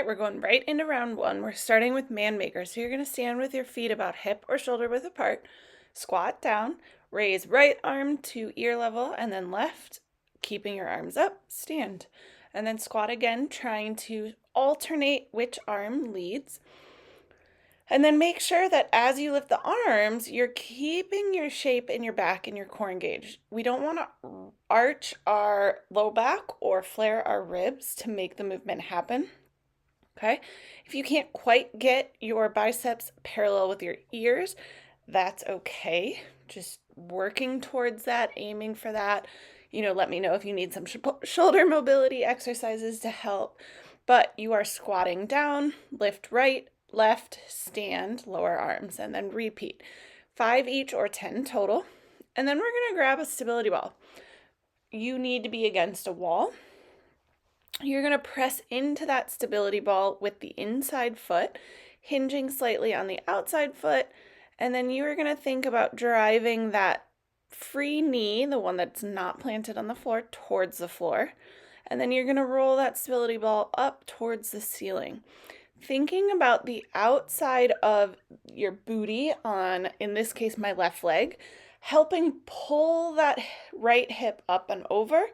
we're going right into round one. We're starting with man maker. So you're going to stand with your feet about hip or shoulder width apart, squat down, raise right arm to ear level, and then left, keeping your arms up, stand. And then squat again, trying to alternate which arm leads. And then make sure that as you lift the arms, you're keeping your shape in your back and your core engaged. We don't want to arch our low back or flare our ribs to make the movement happen. Okay? If you can't quite get your biceps parallel with your ears, that's okay. Just working towards that, aiming for that. Let me know if you need some shoulder mobility exercises to help. But you are squatting down, lift right, left, stand, lower arms, and then repeat. 5 each or 10 total. And then we're going to grab a stability ball. You need to be against a wall. You're going to press into that stability ball with the inside foot, hinging slightly on the outside foot, and then you are going to think about driving that free knee, the one that's not planted on the floor, towards the floor. And then you're going to roll that stability ball up towards the ceiling. Thinking about the outside of your booty on, in this case, my left leg, helping pull that right hip up and over,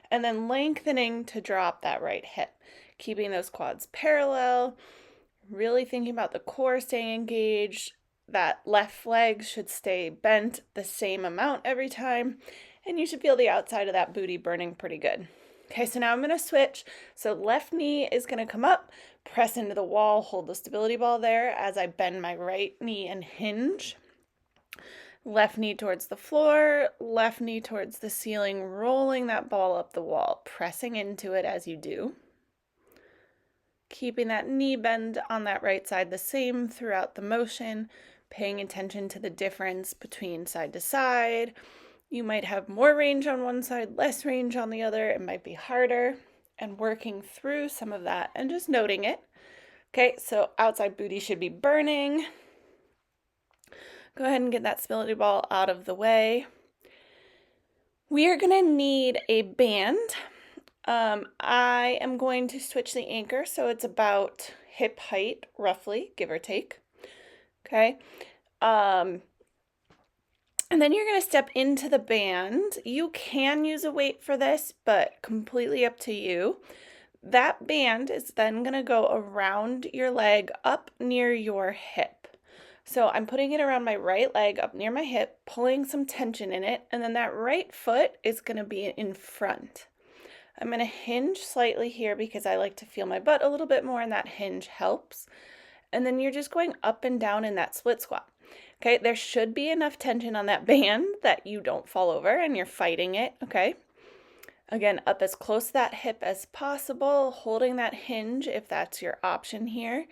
and then lengthening to drop that right hip, keeping those quads parallel, really thinking about the core staying engaged. That left leg should stay bent the same amount every time, and you should feel the outside of that booty burning pretty good. Okay, so now I'm going to switch. So left knee is going to come up, press into the wall, hold the stability ball there as I bend my right knee and hinge. Left knee towards the floor, left knee towards the ceiling, rolling that ball up the wall, pressing into it as you do. Keeping that knee bend on that right side the same throughout the motion, paying attention to the difference between side to side. You might have more range on one side, less range on the other. It might be harder, and working through some of that and just noting it. Okay, so outside booty should be burning. Go ahead and get that stability ball out of the way. We are going to need a band. I am going to switch the anchor so it's about hip height, roughly, give or take. Okay. And then you're going to step into the band. You can use a weight for this, but completely up to you. That band is then going to go around your leg up near your hip. So I'm putting it around my right leg up near my hip, pulling some tension in it, and then that right foot is going to be in front. I'm going to hinge slightly here because I like to feel my butt a little bit more, and that hinge helps. And then you're just going up and down in that split squat. Okay, there should be enough tension on that band that you don't fall over and you're fighting it, okay? Again, up as close to that hip as possible, holding that hinge if that's your option here.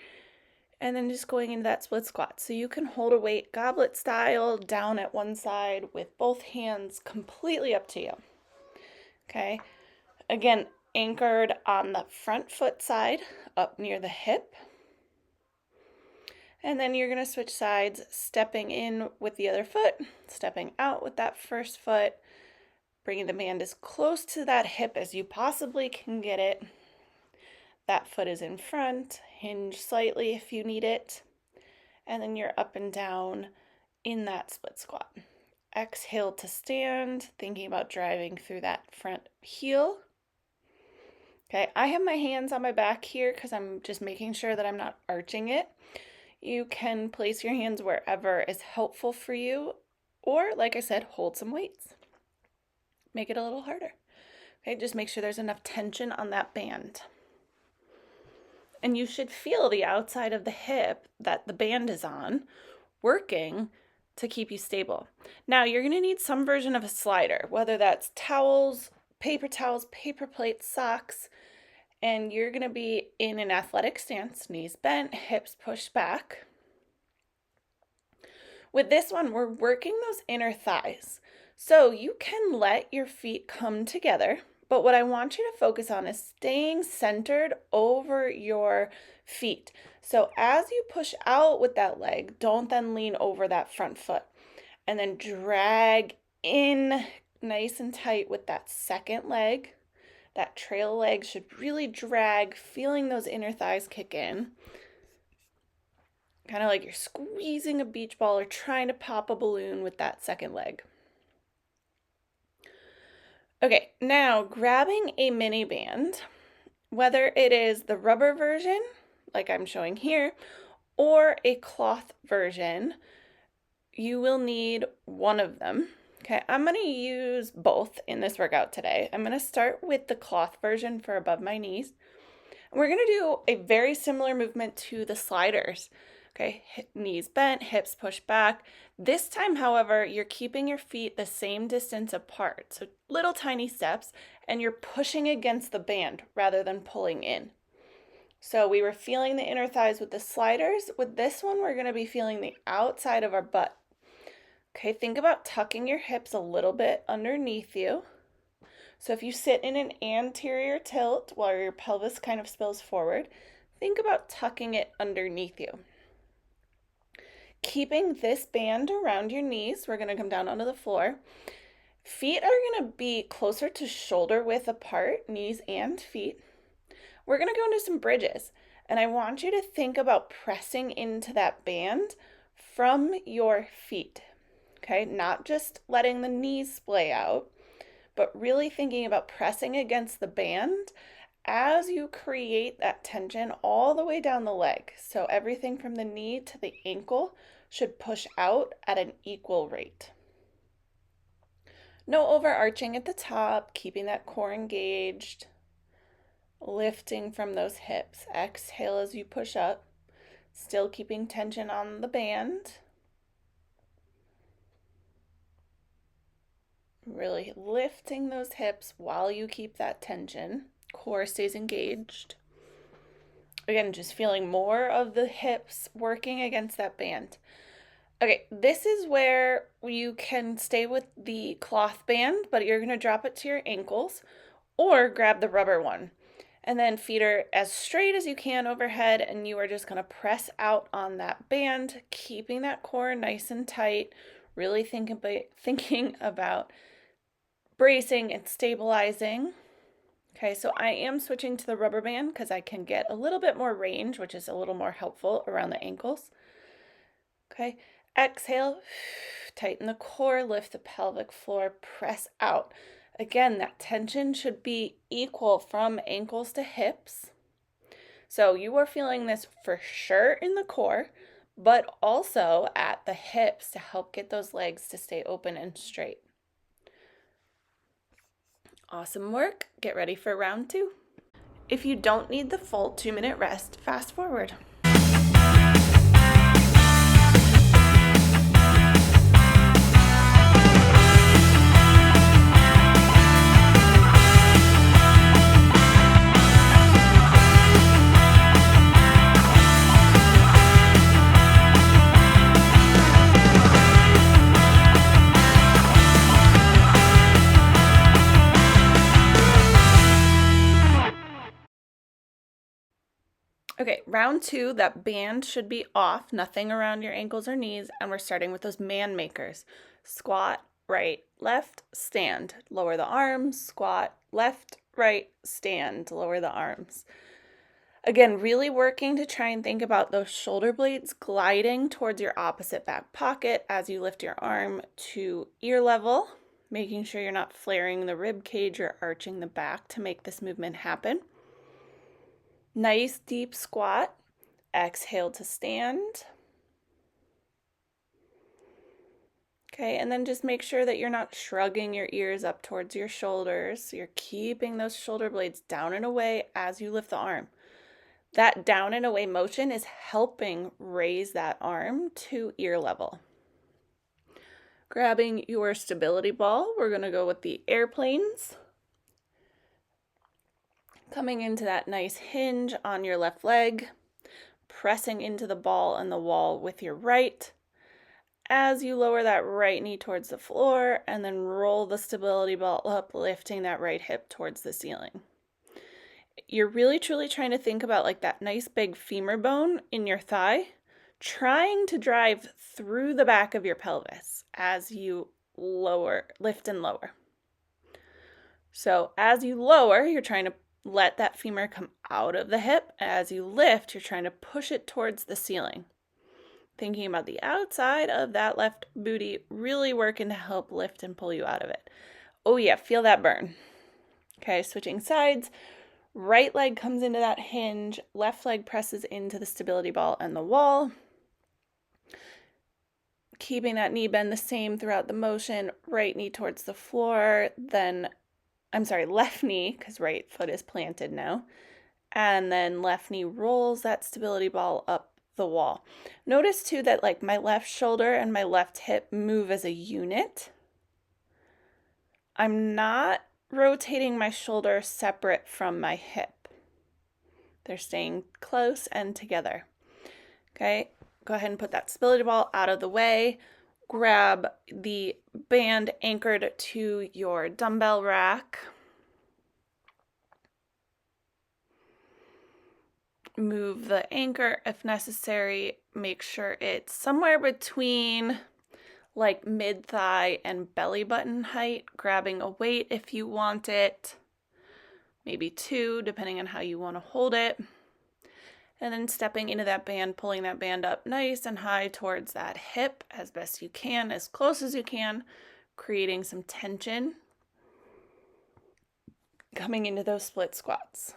And then just going into that split squat. So you can hold a weight goblet style down at one side with both hands, completely up to you. Okay. Again, anchored on the front foot side up near the hip. And then you're going to switch sides, stepping in with the other foot, stepping out with that first foot, bringing the band as close to that hip as you possibly can get it. That foot is in front, hinge slightly if you need it, and then you're up and down in that split squat. Exhale to stand, thinking about driving through that front heel. Okay, I have my hands on my back here because I'm just making sure that I'm not arching it. You can place your hands wherever is helpful for you, or like I said, hold some weights. Make it a little harder. Okay, just make sure there's enough tension on that band. And you should feel the outside of the hip that the band is on working to keep you stable. Now, you're going to need some version of a slider, whether that's towels, paper plates, socks, and you're going to be in an athletic stance, knees bent, hips pushed back. With this one, we're working those inner thighs. So you can let your feet come together. But what I want you to focus on is staying centered over your feet. So as you push out with that leg, don't then lean over that front foot. And then drag in nice and tight with that second leg. That trail leg should really drag, feeling those inner thighs kick in. Kind of like you're squeezing a beach ball or trying to pop a balloon with that second leg. Okay, now grabbing a mini band, whether it is the rubber version, like I'm showing here, or a cloth version, you will need one of them. Okay, I'm going to use both in this workout today. I'm going to start with the cloth version for above my knees. We're going to do a very similar movement to the sliders. Okay, knees bent, hips pushed back. This time, however, you're keeping your feet the same distance apart. So little tiny steps, and you're pushing against the band rather than pulling in. So we were feeling the inner thighs with the sliders. With this one, we're going to be feeling the outside of our butt. Okay, think about tucking your hips a little bit underneath you. So if you sit in an anterior tilt while your pelvis kind of spills forward, think about tucking it underneath you. Keeping this band around your knees, we're going to come down onto the floor. Feet are going to be closer to shoulder width apart, knees and feet. We're going to go into some bridges, and I want you to think about pressing into that band from your feet. Okay, not just letting the knees splay out, but really thinking about pressing against the band as you create that tension all the way down the leg. So everything from the knee to the ankle should push out at an equal rate. No overarching at the top, keeping that core engaged, lifting from those hips. Exhale as you push up, still keeping tension on the band. Really lifting those hips while you keep that tension. Core stays engaged. Again, just feeling more of the hips working against that band. Okay, this is where you can stay with the cloth band, but you're going to drop it to your ankles or grab the rubber one. And then feet are as straight as you can overhead, and you are just going to press out on that band, keeping that core nice and tight, really thinking about bracing and stabilizing. Okay, so I am switching to the rubber band because I can get a little bit more range, which is a little more helpful around the ankles. Okay, exhale, tighten the core, lift the pelvic floor, press out. Again, that tension should be equal from ankles to hips. So you are feeling this for sure in the core, but also at the hips to help get those legs to stay open and straight. Awesome work. Get ready for round 2. If you don't need the full 2-minute rest, fast forward. Okay, round 2, that band should be off, nothing around your ankles or knees, and we're starting with those man makers. Squat, right, left, stand, lower the arms, squat, left, right, stand, lower the arms. Again, really working to try and think about those shoulder blades gliding towards your opposite back pocket as you lift your arm to ear level, making sure you're not flaring the rib cage or arching the back to make this movement happen. Nice deep squat. Exhale to stand. Okay, and then just make sure that you're not shrugging your ears up towards your shoulders. You're keeping those shoulder blades down and away as you lift the arm. That down and away motion is helping raise that arm to ear level. Grabbing your stability ball, we're going to go with the airplanes. Coming into that nice hinge on your left leg, pressing into the ball and the wall with your right. As you lower that right knee towards the floor and then roll the stability ball up, lifting that right hip towards the ceiling. You're really truly trying to think about like that nice big femur bone in your thigh, trying to drive through the back of your pelvis as you lift and lower. So as you lower, you're trying to let that femur come out of the hip. As you lift, you're trying to push it towards the ceiling. Thinking about the outside of that left booty, really working to help lift and pull you out of it. Oh yeah, feel that burn. Okay, switching sides. Right leg comes into that hinge, left leg presses into the stability ball and the wall. Keeping that knee bend the same throughout the motion, right knee towards the floor, left knee, because right foot is planted now, and then left knee rolls that stability ball up the wall. Notice too that like my left shoulder and my left hip move as a unit. I'm not rotating my shoulder separate from my hip. They're staying close and together. Okay, go ahead and put that stability ball out of the way. Grab the band anchored to your dumbbell rack. Move the anchor if necessary. Make sure it's somewhere between like mid-thigh and belly button height. Grabbing a weight if you want it. Maybe 2, depending on how you want to hold it. And then stepping into that band, pulling that band up nice and high towards that hip as best you can, as close as you can, creating some tension. Coming into those split squats.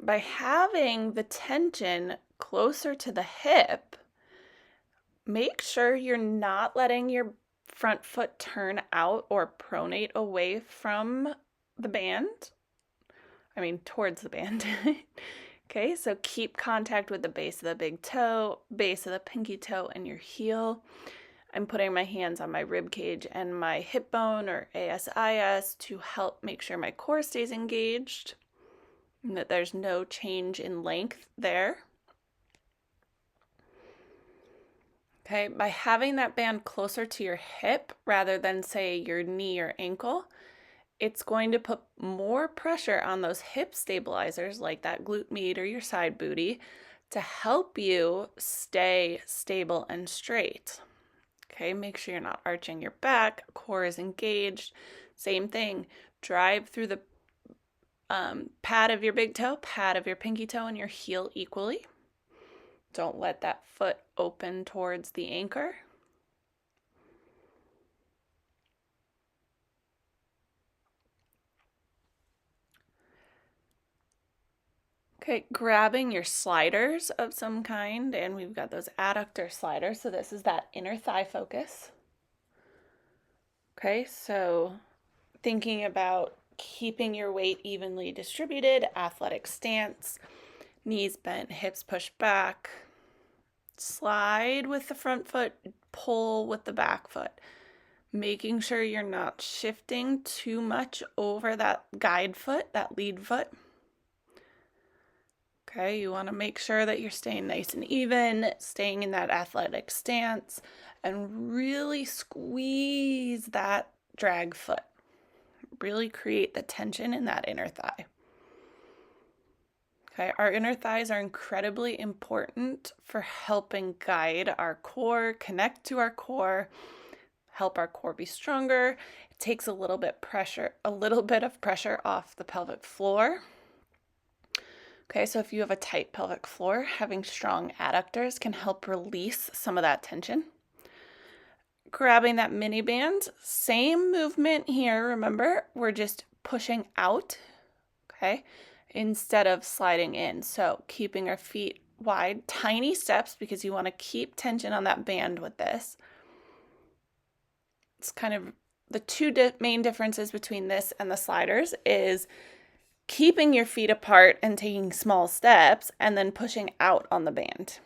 By having the tension closer to the hip, make sure you're not letting your front foot turn out or pronate away from the band. Towards the band. Okay, so keep contact with the base of the big toe, base of the pinky toe, and your heel. I'm putting my hands on my rib cage and my hip bone or ASIS to help make sure my core stays engaged and that there's no change in length there. Okay, by having that band closer to your hip rather than, say, your knee or ankle, it's going to put more pressure on those hip stabilizers like that glute med or your side booty to help you stay stable and straight. Okay, make sure you're not arching your back, core is engaged. Same thing, drive through the pad of your big toe, pad of your pinky toe, and your heel equally. Don't let that foot open towards the anchor. Okay, grabbing your sliders of some kind, and we've got those adductor sliders, so this is that inner thigh focus. Okay, so thinking about keeping your weight evenly distributed, athletic stance, knees bent, hips pushed back, slide with the front foot, pull with the back foot, making sure you're not shifting too much over that guide foot, that lead foot. Okay, you want to make sure that you're staying nice and even, staying in that athletic stance, and really squeeze that drag foot. Really create the tension in that inner thigh. Okay, our inner thighs are incredibly important for helping guide our core, connect to our core, help our core be stronger. It takes a little bit of pressure off the pelvic floor. Okay, so if you have a tight pelvic floor, having strong adductors can help release some of that tension. Grabbing that mini band, same movement here, remember, we're just pushing out, okay, instead of sliding in. So keeping our feet wide, tiny steps because you want to keep tension on that band with this. It's kind of the two main differences between this and the sliders is keeping your feet apart and taking small steps and then pushing out on the band.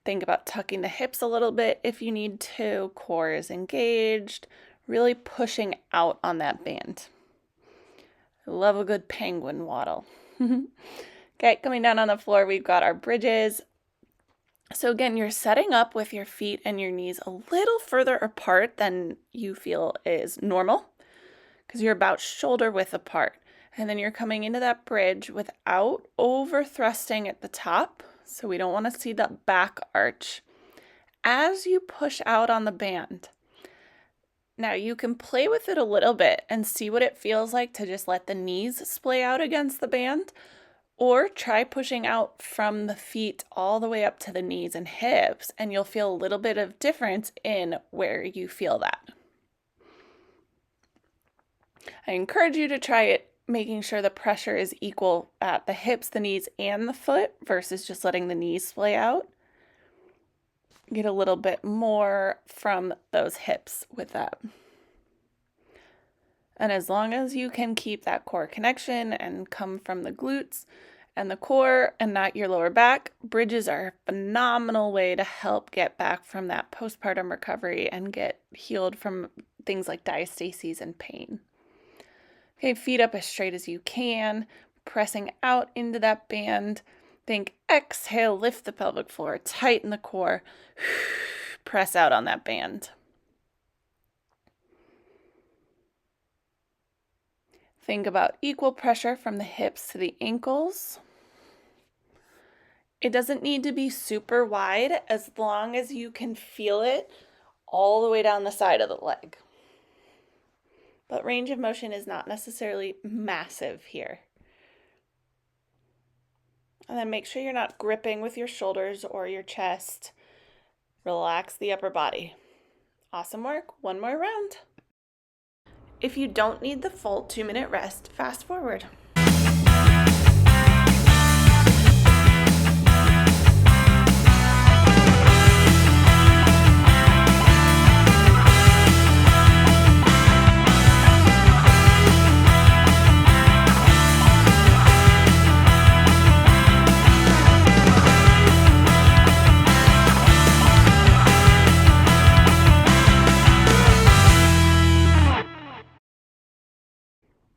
Think about tucking the hips a little bit if you need to. Core is engaged, really pushing out on that band. I love a good penguin waddle. Okay, coming down on the floor, we've got our bridges. So again, you're setting up with your feet and your knees a little further apart than you feel is normal because you're about shoulder width apart. And then you're coming into that bridge without over thrusting at the top. So we don't want to see that back arch. as you push out on the band. Now you can play with it a little bit and see what it feels like to just let the knees splay out against the band, or try pushing out from the feet all the way up to the knees and hips, and you'll feel a little bit of difference in where you feel that. I encourage you to try it, making sure the pressure is equal at the hips, the knees, and the foot versus just letting the knees splay out. Get a little bit more from those hips with that. And as long as you can keep that core connection and come from the glutes and the core and not your lower back, bridges are a phenomenal way to help get back from that postpartum recovery and get healed from things like diastases and pain. Okay, feet up as straight as you can, pressing out into that band. Think exhale, lift the pelvic floor, tighten the core, press out on that band. Think about equal pressure from the hips to the ankles. It doesn't need to be super wide as long as you can feel it all the way down the side of the leg. But range of motion is not necessarily massive here. And then make sure you're not gripping with your shoulders or your chest. Relax the upper body. Awesome work. One more round. If you don't need the full 2-minute rest, fast forward.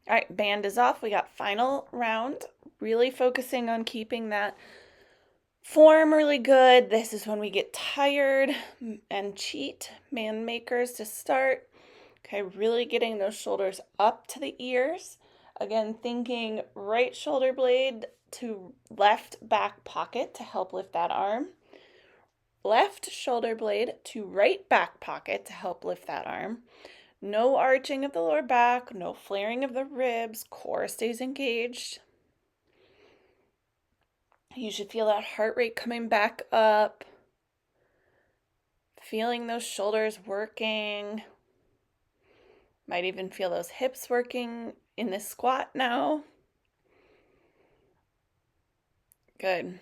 All right, band is off. We got final round. Really focusing on keeping that form really good. This is when we get tired and cheat. Man makers to start. Okay, really getting those shoulders up to the ears. Again, thinking right shoulder blade to left back pocket to help lift that arm. Left shoulder blade to right back pocket to help lift that arm. No arching of the lower back, no flaring of the ribs, core stays engaged. You should feel that heart rate coming back up. Feeling those shoulders working. Might even feel those hips working in this squat now. Good.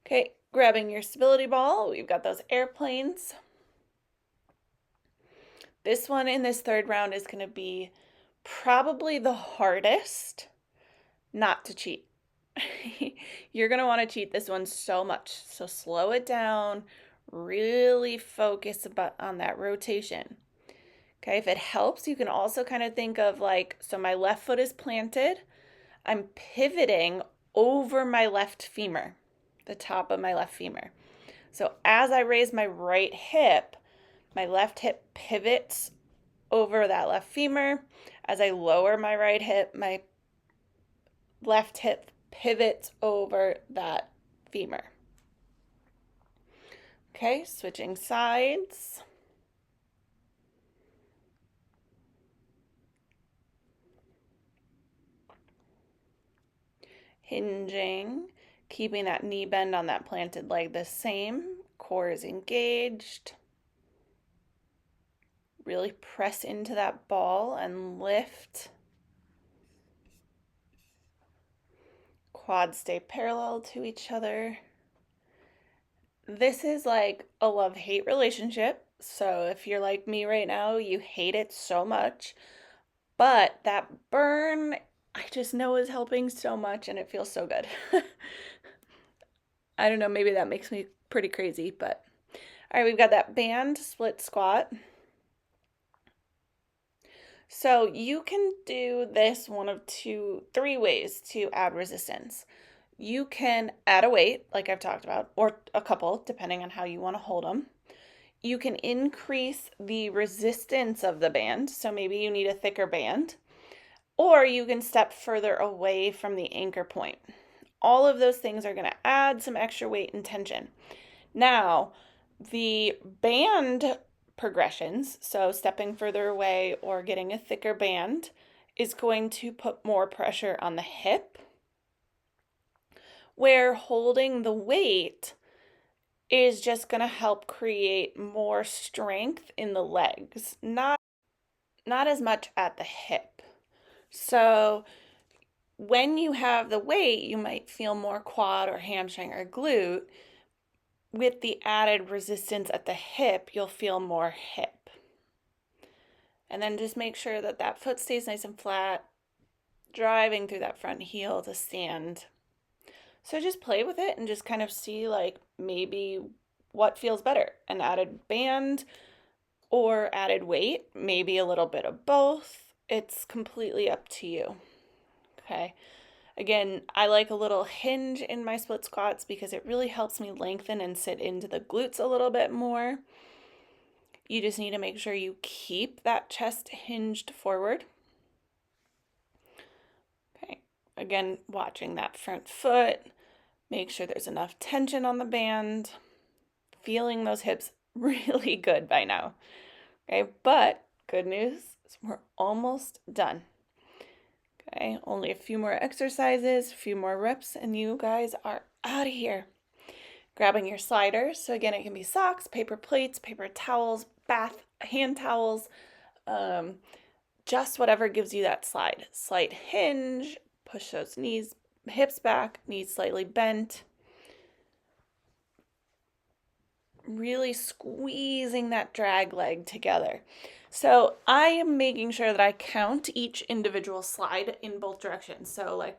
Okay, grabbing your stability ball. We've got those airplanes. This one in this third round is going to be probably the hardest not to cheat. You're going to want to cheat this one so much. So slow it down. Really focus on that rotation. Okay, if it helps, you can also kind of think of like, so my left foot is planted. I'm pivoting over my left femur, the top of my left femur. So as I raise my right hip, my left hip pivots over that left femur. As I lower my right hip, my left hip pivots over that femur. Okay, switching sides. Hinging, keeping that knee bend on that planted leg the same. Core is engaged. Really press into that ball and lift. Quads stay parallel to each other. This is like a love-hate relationship. So if you're like me right now, you hate it so much. But that burn, I just know is helping so much and it feels so good. I don't know, maybe that makes me pretty crazy, but all right, we've got that band split squat. So you can do this one of three ways to add resistance. You can add a weight, like I've talked about, or a couple, depending on how you want to hold them. You can increase the resistance of the band, so maybe you need a thicker band, or you can step further away from the anchor point. All of those things are going to add some extra weight and tension. Now, The band progressions, so stepping further away or getting a thicker band, is going to put more pressure on the hip, where holding the weight is just going to help create more strength in the legs, not as much at the hip. So when you have the weight, you might feel more quad or hamstring or glute. With the added resistance at the hip, you'll feel more hip. And then just make sure that that foot stays nice and flat, driving through that front heel to stand. So just play with it and just kind of see like maybe what feels better, an added band or added weight, maybe a little bit of both. It's completely up to you. Okay. Again, I like a little hinge in my split squats because it really helps me lengthen and sit into the glutes a little bit more. You just need to make sure you keep that chest hinged forward. Okay. Again, watching that front foot. Make sure there's enough tension on the band. Feeling those hips really good by now. Okay, but good news is we're almost done. Okay, only a few more exercises, a few more reps, and you guys are out of here. Grabbing your sliders. So again, it can be socks, paper plates, paper towels, bath hand towels, just whatever gives you that slide. Slight hinge, push those knees, hips back, knees slightly bent. Really squeezing that drag leg together. So I am making sure that I count each individual slide in both directions. So like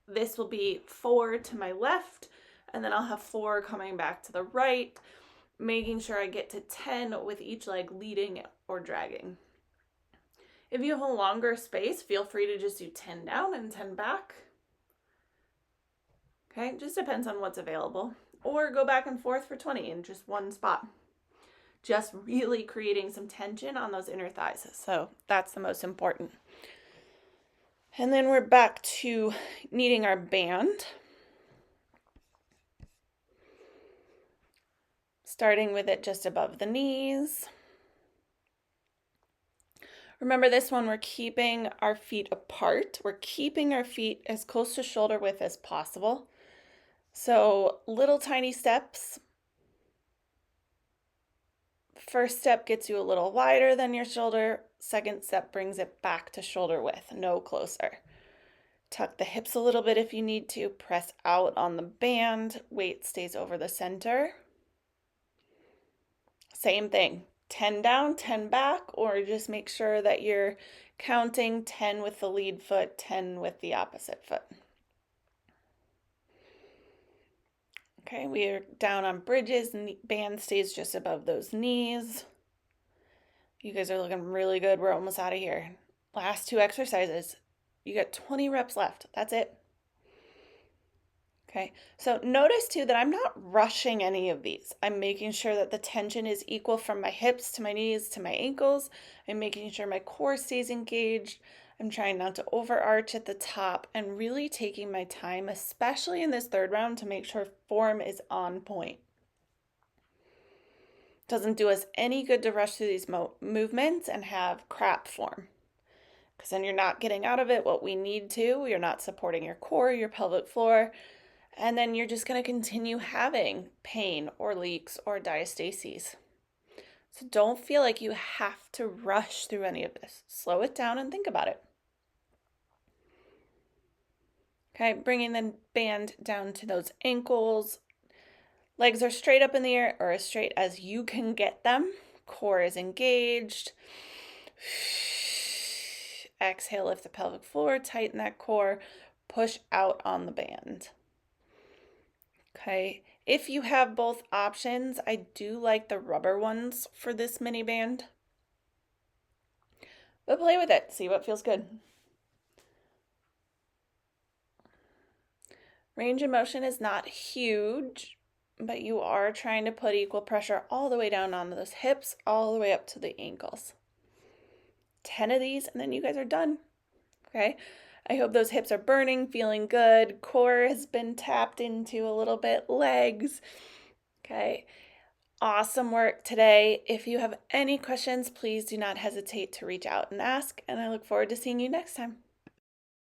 this will be 4 to my left, and then I'll have 4 coming back to the right, making sure I get to 10 with each leg leading or dragging. If you have a longer space, feel free to just do 10 down and 10 back. Okay, just depends on what's available. Or go back and forth for 20 in just one spot. Just really creating some tension on those inner thighs. So that's the most important. And then we're back to needing our band. Starting with it just above the knees. Remember this one, we're keeping our feet apart. We're keeping our feet as close to shoulder width as possible. So little tiny steps. First step gets you a little wider than your shoulder. Second step brings it back to shoulder width, no closer. Tuck the hips a little bit if you need to. Press out on the band. Weight stays over the center. Same thing. 10 down, 10 back, or just make sure that you're counting 10 with the lead foot, 10 with the opposite foot. Okay, we are down on bridges and the band stays just above those knees. You guys are looking really good. We're almost out of here. Last 2 exercises. You got 20 reps left. That's it. Okay, so notice too that I'm not rushing any of these. I'm making sure that the tension is equal from my hips to my knees to my ankles. I'm making sure my core stays engaged. I'm trying not to overarch at the top and really taking my time, especially in this third round, to make sure form is on point. Doesn't do us any good to rush through these movements and have crap form, because then you're not getting out of it what we need to. You're not supporting your core, your pelvic floor, and then you're just going to continue having pain or leaks or diastases. So don't feel like you have to rush through any of this. Slow it down and think about it. Okay, bringing the band down to those ankles. Legs are straight up in the air or as straight as you can get them. Core is engaged. Exhale, lift the pelvic floor, tighten that core, push out on the band. Okay, if you have both options, I do like the rubber ones for this mini band. But play with it, see what feels good. Range of motion is not huge, but you are trying to put equal pressure all the way down onto those hips, all the way up to the ankles. 10 of these, and then you guys are done. Okay, I hope those hips are burning, feeling good. Core has been tapped into a little bit. Legs, Okay. Awesome work today. If you have any questions, please do not hesitate to reach out and ask, and I look forward to seeing you next time.